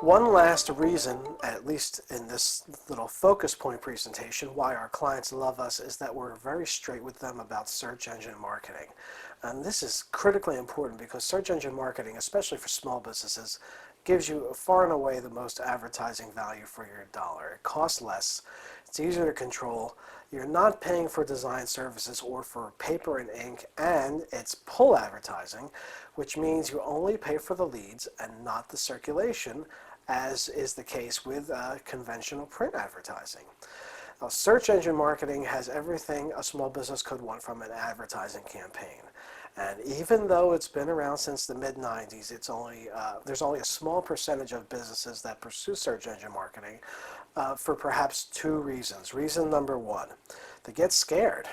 One last reason, at least in this little focus point presentation, why our clients love us is that we're very straight with them about search engine marketing. And this is critically important because search engine marketing, especially for small businesses, gives you far and away the most advertising value for your dollar. It costs less, it's easier to control, you're not paying for design services or for paper and ink, and it's pull advertising, which means you only pay for the leads and not the circulation, as is the case with conventional print advertising. Now, search engine marketing has everything a small business could want from an advertising campaign. And even though it's been around since the mid-90s, there's only a small percentage of businesses that pursue search engine marketing for perhaps two reasons. Reason number one, they get scared.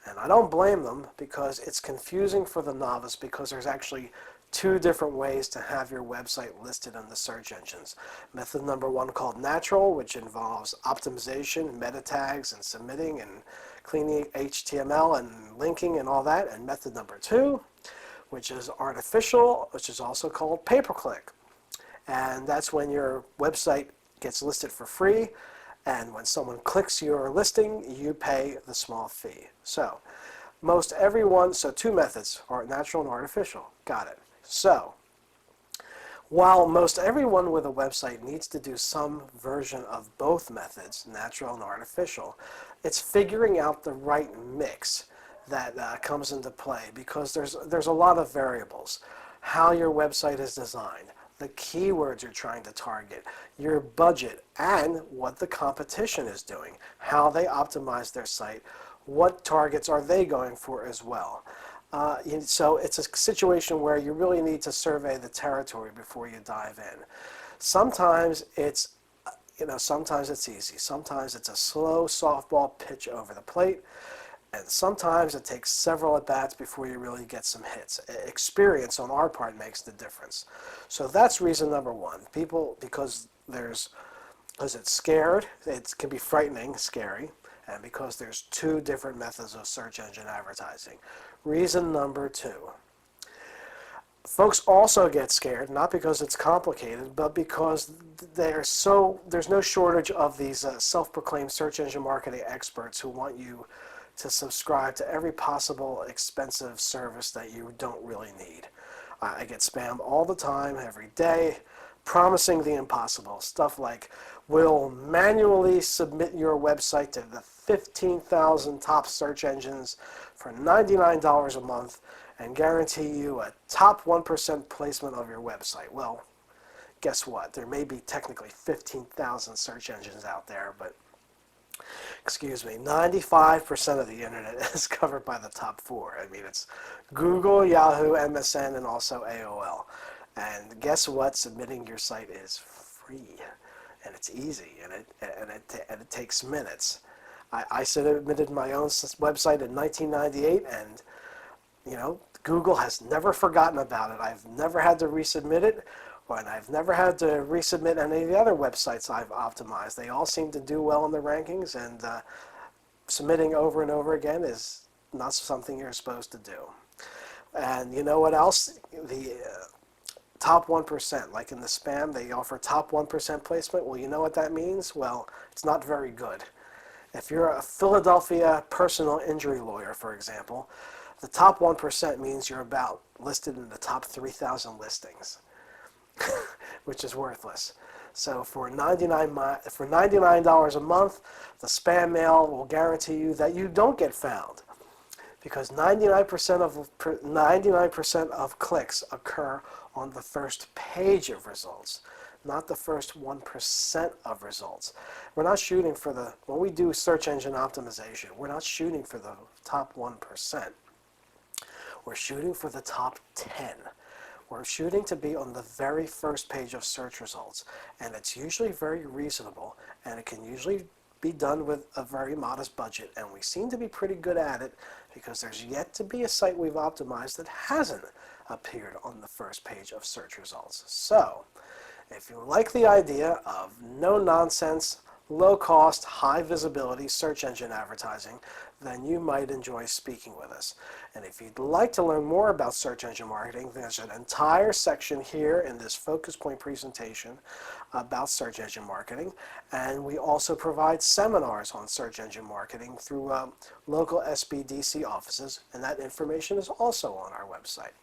And I don't blame them because it's confusing for the novice because there's actually two different ways to have your website listed in the search engines. Method number one called natural, which involves optimization, meta tags, and submitting and cleaning HTML and linking and all that. And method number two, which is artificial, which is also called pay-per-click. And that's when your website gets listed for free, and when someone clicks your listing, you pay the small fee. So two methods, natural and artificial. Got it. So, while most everyone with a website needs to do some version of both methods, natural and artificial, it's figuring out the right mix that comes into play because there's a lot of variables. How your website is designed, the keywords you're trying to target, your budget, and what the competition is doing, how they optimize their site, what targets are they going for as well. So it's a situation where you really need to survey the territory before you dive in. Sometimes it's easy. Sometimes it's a slow softball pitch over the plate. And sometimes it takes several at-bats before you really get some hits. Experience on our part makes the difference. So that's reason number one. Because it's scared, it can be frightening, scary, and because there's two different methods of search engine advertising. Reason number two. Folks also get scared, not because it's complicated, but because there's no shortage of these self-proclaimed search engine marketing experts who want you to subscribe to every possible expensive service that you don't really need. I get spam all the time, every day, promising the impossible. Stuff like, we'll manually submit your website to the 15,000 top search engines for $99 a month and guarantee you a top 1% placement of your website. Well, guess what? There may be technically 15,000 search engines out there, but 95% of the internet is covered by the top four. I mean, it's Google, Yahoo, MSN, and also AOL. And guess what? Submitting your site is free, and it's easy, and it takes minutes. I submitted my own website in 1998, and Google has never forgotten about it. I've never had to resubmit it, and I've never had to resubmit any of the other websites I've optimized. They all seem to do well in the rankings, and submitting over and over again is not something you're supposed to do. And you know what else? The top 1%, like in the spam, they offer top 1% placement. Well, you know what that means? Well, it's not very good. If you're a Philadelphia personal injury lawyer, for example, the top 1% means you're about listed in the top 3,000 listings, which is worthless. So for $99 a month, the spam mail will guarantee you that you don't get found, because 99% of clicks occur on the first page of results, not the first 1% of results. We're not shooting for when we do search engine optimization, we're not shooting for the top 1%. We're shooting for the top 10. We're shooting to be on the very first page of search results, and it's usually very reasonable, and it can usually be done with a very modest budget, and we seem to be pretty good at it because there's yet to be a site we've optimized that hasn't appeared on the first page of search results. So, if you like the idea of no-nonsense, low cost, high visibility search engine advertising, then you might enjoy speaking with us. And if you'd like to learn more about search engine marketing, there's an entire section here in this focus point presentation about search engine marketing. And we also provide seminars on search engine marketing through local SBDC offices, and that information is also on our website.